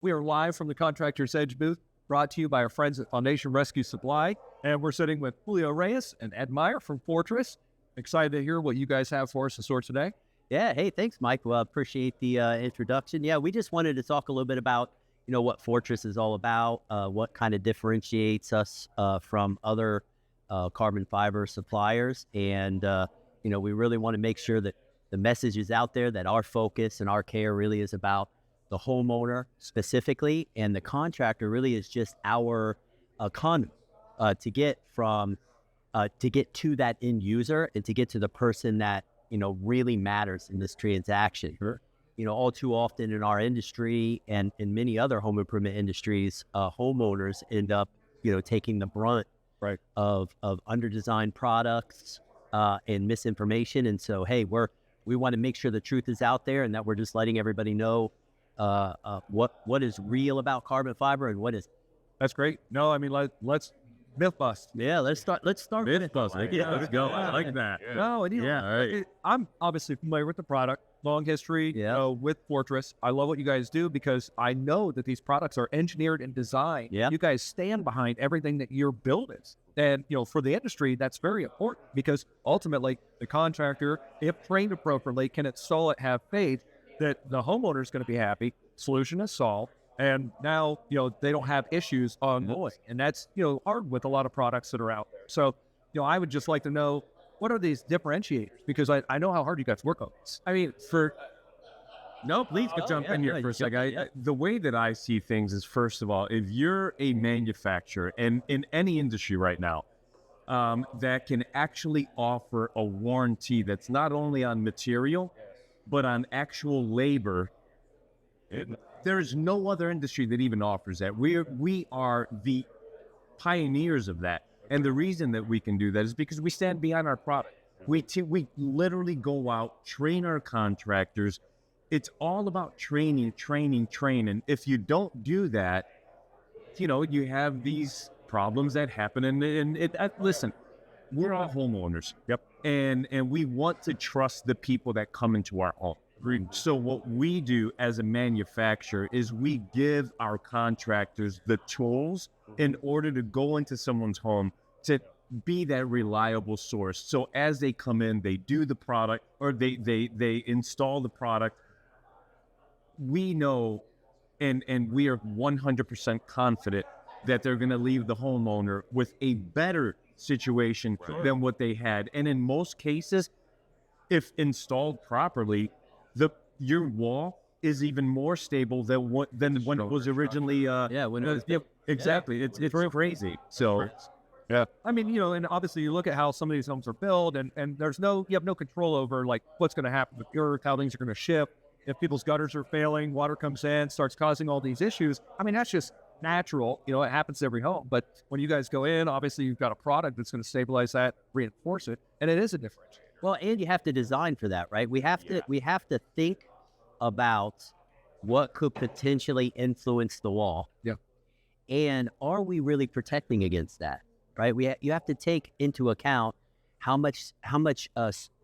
We are live from the Contractors Edge booth, brought to you by our friends at Foundation Rescue Supply. And we're sitting with Julio Reyes and Ed Meyer from Fortress. Excited to hear what you guys have for us to sort today. Yeah. Hey, thanks, Mike. Well, appreciate the introduction. Yeah, we just wanted to talk a little bit about, what Fortress is all about, what kind of differentiates us from other carbon fiber suppliers. And, we really want to make sure that the message is out there, that our focus and our care really is about the homeowner specifically, and the contractor really is just our conduit to get to that end user and to get to the person that really matters in this transaction. Sure. All too often in our industry and in many other home improvement industries, homeowners end up taking the brunt of underdesigned products and misinformation. And so, hey, we want to make sure the truth is out there and that we're just letting everybody know what is real about carbon fiber and what is. That's great. No, I mean, let's myth bust. Yeah, let's start myth busting. Yeah, let's go. I like that. Yeah. No, and right. I'm obviously familiar with the product, long history with Fortress. I love what you guys do because I know that these products are engineered and designed. Yeah. You guys stand behind everything that your build is. And, for the industry, that's very important because ultimately the contractor, if trained appropriately, can install it, have faith that the homeowner is going to be happy, solution is solved, and now, they don't have issues ongoing. And that's, hard with a lot of products that are out there. So, I would just like to know, what are these differentiators? Because I know how hard you guys work on this. I mean, please jump in here for a second. The way that I see things is, first of all, if you're a manufacturer and in any industry right now, that can actually offer a warranty that's not only on material, but on actual labor, there's no other industry that even offers that. We are the pioneers of that. And the reason that we can do that is because we stand behind our product. We literally go out, train our contractors. It's all about training. If you don't do that, you have these problems that happen. And listen, we're all homeowners. Yep. And we want to trust the people that come into our home. So what we do as a manufacturer is we give our contractors the tools in order to go into someone's home to be that reliable source. So as they come in, they do the product or they install the product. We know and we are 100% confident that they're going to leave the homeowner with a better situation than what they had. And in most cases, if installed properly, your wall is even more stable than when it was originally. Exactly. It's crazy. So, yeah. I mean, and obviously you look at how some of these homes are built, and you have no control over like what's going to happen with earth, how things are going to shift. If people's gutters are failing, water comes in, starts causing all these issues. I mean, that's just natural. It happens to every home. But when you guys go in, obviously you've got a product that's going to stabilize that, reinforce it, and it is a differentiator. Well, and you have to design for that, right? We have to think about what could potentially influence the wall. Yeah. And are we really protecting against that, right? You have to take into account how much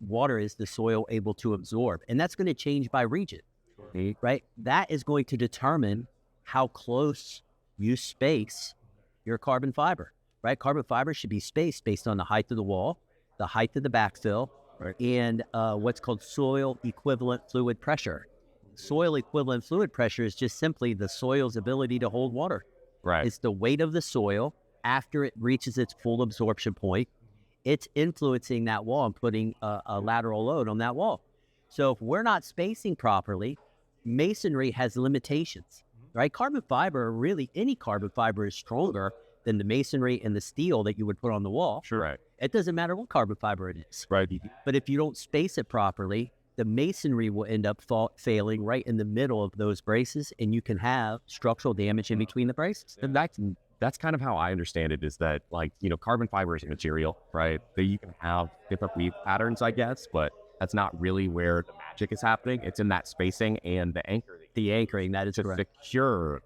water is the soil able to absorb, and that's going to change by region, right? That is going to determine how close you space your carbon fiber, right? Carbon fiber should be spaced based on the height of the wall, the height of the backfill, and what's called soil equivalent fluid pressure. Soil equivalent fluid pressure is just simply the soil's ability to hold water. Right. It's the weight of the soil after it reaches its full absorption point. It's influencing that wall and putting a lateral load on that wall. So if we're not spacing properly, masonry has limitations, right? Carbon fiber, really any carbon fiber is stronger than the masonry and the steel that you would put on the wall. Sure. Right. It doesn't matter what carbon fiber it is. Right. But if you don't space it properly, the masonry will end up failing right in the middle of those braces, and you can have structural damage in between the braces. And that's kind of how I understand it, is that, like, carbon fiber is a material, right? That you can have different weave patterns, I guess, but that's not really where the magic is happening. It's in that spacing and the anchoring. The anchoring, that is to correct. Secure.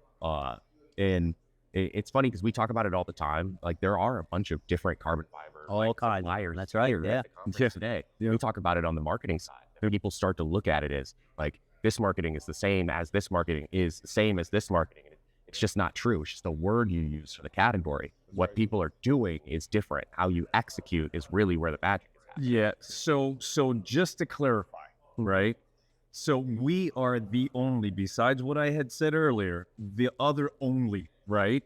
And it's funny because we talk about it all the time. Like, there are a bunch of different carbon fiber all kinds. suppliers. That's right. Here Yeah. at the conference today. We talk about it on the marketing side. People start to look at it as like, this marketing is the same as this marketing is the same as this marketing. It's just not true. It's just a word you use for the category. What people are doing is different. How you execute is really where the magic is happening. Yeah. So just to clarify, right? So we are the only, besides what I had said earlier, the other only, right?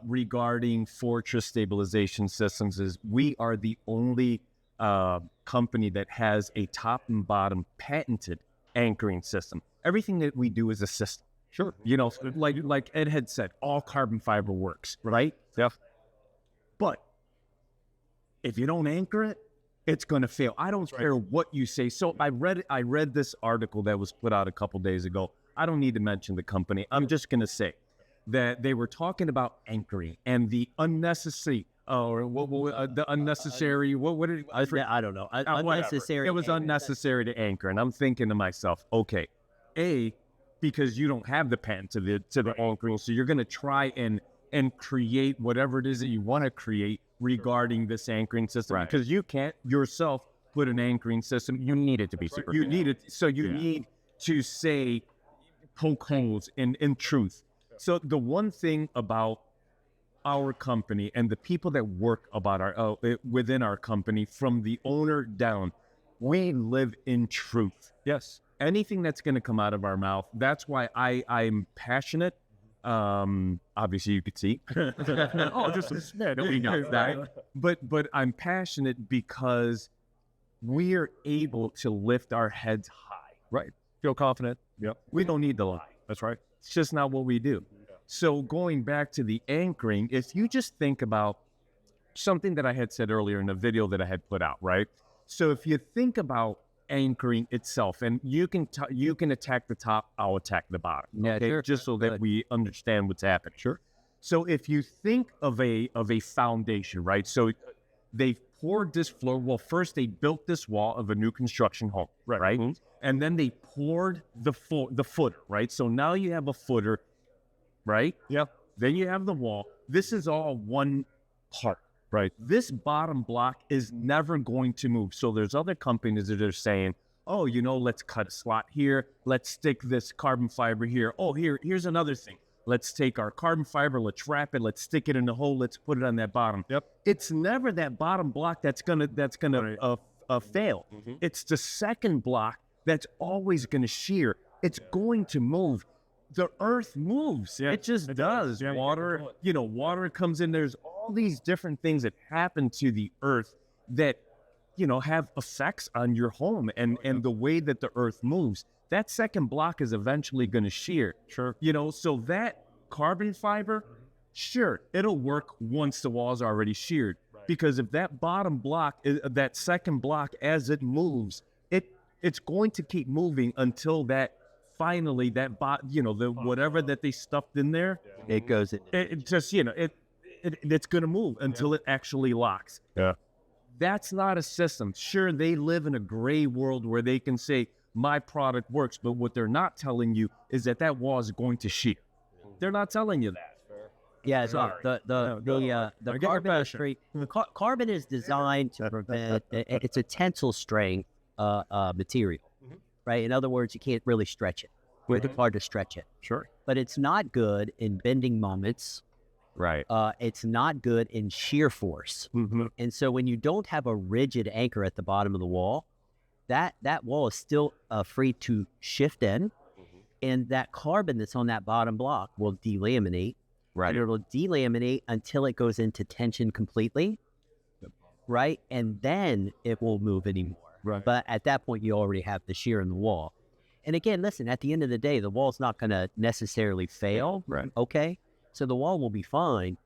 Regarding Fortress Stabilization Systems is we are the only company that has a top and bottom patented anchoring system. Everything that we do is a system. Sure. You know, like Ed had said, all carbon fiber works, right? Yeah. But if you don't anchor it, it's going to fail. I don't care what you say. So I read this article that was put out a couple days ago. I don't need to mention the company. I'm just going to say that they were talking about anchoring and the unnecessary, the unnecessary. What did I don't know. Unnecessary. It was unnecessary to anchor, and I'm thinking to myself, okay, because you don't have the patent to the anchoring, so you're going to try and create whatever it is that you want to create regarding this anchoring system, because you can't yourself put an anchoring system. You need it to be super. You need it, so you need to say poke holes in truth. So the one thing about our company and the people that work about our within our company, from the owner down, we live in truth. Yes. Anything that's going to come out of our mouth, that's why I'm passionate. Obviously you could see. Just a smidge. We know that. But I'm passionate because we're able to lift our heads high. Right. Feel confident. Yep. We don't need to lie. That's right. It's just not what we do. So going back to the anchoring, if you just think about something that I had said earlier in a video that I had put out, right? So if you think about anchoring itself, and you can attack the top, I'll attack the bottom. Yeah, okay? sure. Just so that we understand what's happening. Sure. So if you think of a foundation, right? So they poured this floor. Well, first they built this wall of a new construction home, right? Mm-hmm. And then they poured the footer, right? So now you have a footer, right? Yeah. Then you have the wall. This is all one part. Right. This bottom block is never going to move. So there's other companies that are saying, oh, let's cut a slot here. Let's stick this carbon fiber here. Oh, here's another thing. Let's take our carbon fiber, let's wrap it, let's stick it in the hole, let's put it on that bottom. Yep. It's never that bottom block that's gonna fail. Mm-hmm. It's the second block that's always gonna shear. It's going to move. The earth moves. Yeah, it just does. Yeah, water, water comes in. There's all these different things that happen to the earth that, have effects on your home and the way that the earth moves. That second block is eventually going to shear. Sure. So that carbon fiber, sure, it'll work once the wall's already sheared. Right. Because if that bottom block, that second block, as it moves, it's going to keep moving until that finally that whatever that they stuffed in there, it goes in. It just it's going to move until it actually locks. Yeah. That's not a system. Sure, they live in a gray world where they can say my product works, but what they're not telling you is that wall is going to shear. They're not telling you that. Yeah, the carbon industry. Carbon is designed to prevent. It's a tensile strength material, right? In other words, you can't really stretch it. It's hard to stretch it. Sure. But it's not good in bending moments. Right. It's not good in shear force. Mm-hmm. And so when you don't have a rigid anchor at the bottom of the wall, that wall is still free to shift in, and that carbon that's on that bottom block will delaminate. Right. And it'll delaminate until it goes into tension completely, right? And then it won't move anymore. Right. But at that point, you already have the shear in the wall. And again, listen, at the end of the day, the wall's not going to necessarily fail. Right. Okay? So the wall will be fine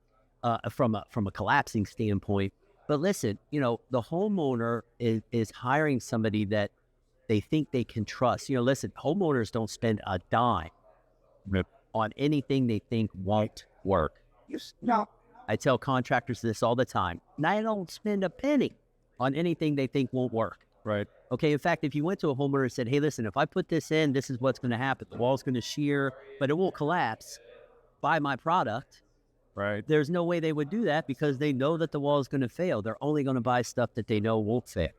from a collapsing standpoint. But listen, the homeowner is hiring somebody that they think they can trust. Listen, homeowners don't spend a dime on anything they think won't work. I tell contractors this all the time. I don't spend a penny on anything they think won't work. Right. Okay. In fact, if you went to a homeowner and said, hey, listen, if I put this in, this is what's going to happen. The wall's going to shear, but it won't collapse. Buy my product. Right. There's no way they would do that because they know that the wall is going to fail. They're only going to buy stuff that they know won't fail.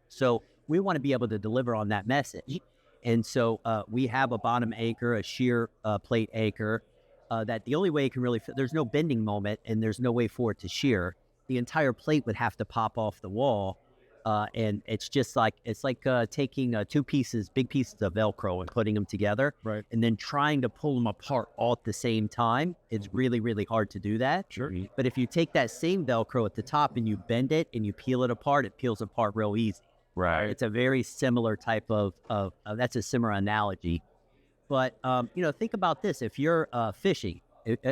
So we want to be able to deliver on that message. And so we have a bottom anchor, a shear plate anchor, that the only way it can really fit, there's no bending moment and there's no way for it to shear. The entire plate would have to pop off the wall. And it's just like, taking big pieces of Velcro and putting them together. Right. And then trying to pull them apart all at the same time. It's really, really hard to do that. Sure. But if you take that same Velcro at the top and you bend it and you peel it apart, it peels apart real easy. Right. It's a very similar type of that's a similar analogy. But, think about this. If you're fishing,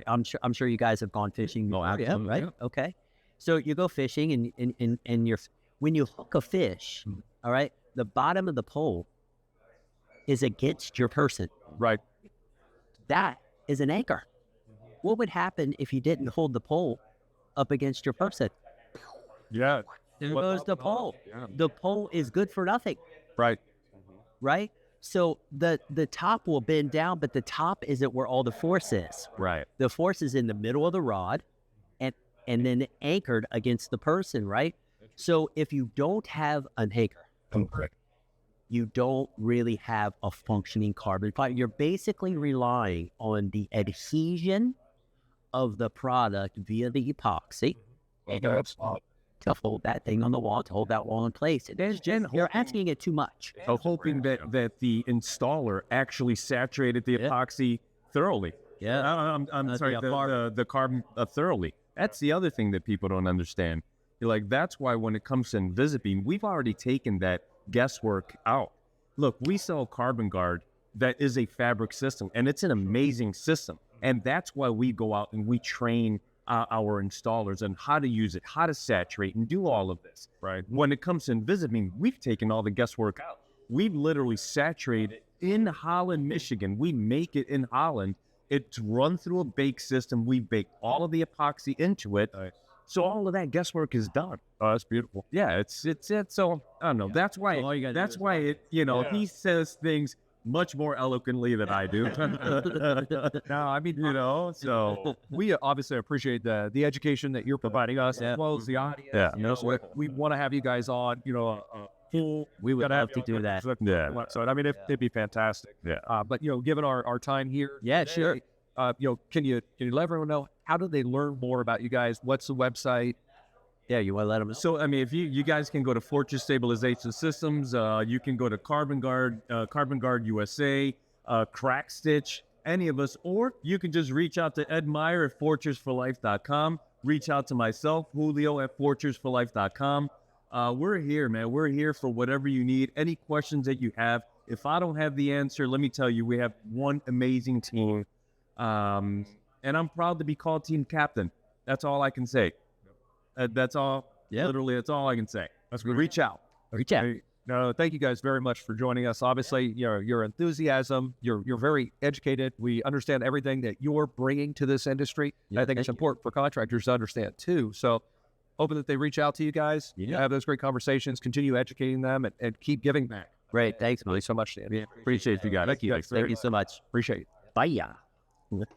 I'm sure you guys have gone fishing. Oh, absolutely. Yeah, right? Yeah. Okay. So you go fishing and you're, when you hook a fish, all right, the bottom of the pole is against your person. Right. That is an anchor. What would happen if you didn't hold the pole up against your person? Yeah. There goes the pole. Yeah. The pole is good for nothing, Right. right? So the top will bend down, but the top isn't where all the force is. Right. The force is in the middle of the rod and then anchored against the person, right? So if you don't have an anchor, you don't really have a functioning carbon fiber. You're basically relying on the adhesion of the product via the epoxy to hold that thing on the wall, to hold that wall in place. You're asking it too much. So hoping that the installer actually saturated the epoxy thoroughly. Yeah. I'm sorry, the carbon thoroughly. That's the other thing that people don't understand. Like, that's why when it comes to Invisibene, we've already taken that guesswork out. Look, we sell Carbon Guard that is a fabric system, and it's an amazing system. And that's why we go out and we train our installers on how to use it, how to saturate, and do all of this. Right. When it comes to Invisibene, we've taken all the guesswork out. We've literally saturated in Holland, Michigan. We make it in Holland. It's run through a bake system. We bake all of the epoxy into it. Nice. So all of that guesswork is done. Oh, that's beautiful. Yeah, it's so I don't know. That's why So all you gotta do that's is why it he says things much more eloquently than I do. No, I mean, so we obviously appreciate the education that you're providing us as well as the audience. Yeah. So we want to have you guys on, full. We would gotta love have to do that. Yeah. So I mean, it'd be fantastic. Yeah. But given our time here, Yeah, today, sure. Can you let everyone know, how do they learn more about you guys? What's the website? Yeah, you want to let them know? So, I mean, if you guys can go to Fortress Stabilization Systems, you can go to Carbon Guard USA, Crack Stitch, any of us, or you can just reach out to Ed Meyer at fortressforlife.com. Reach out to myself, Julio, at fortressforlife.com. We're here, man. We're here for whatever you need. Any questions that you have. If I don't have the answer, let me tell you, we have one amazing team. And I'm proud to be called team captain. That's all I can say. That's all. Yep. Literally, that's all I can say. That's great. Reach out. Reach out. Hey, no, thank you guys very much for joining us. Obviously, your enthusiasm, you're very educated. We understand everything that you're bringing to this industry. Yeah, I think it's thank you. important for contractors to understand too. So, hoping that they reach out to you guys, Yeah. have those great conversations, continue educating them, and keep giving back. Great. Thanks, Really so much, Dan. Appreciate you guys. Thank you. Thank you so much. Appreciate it. Bye.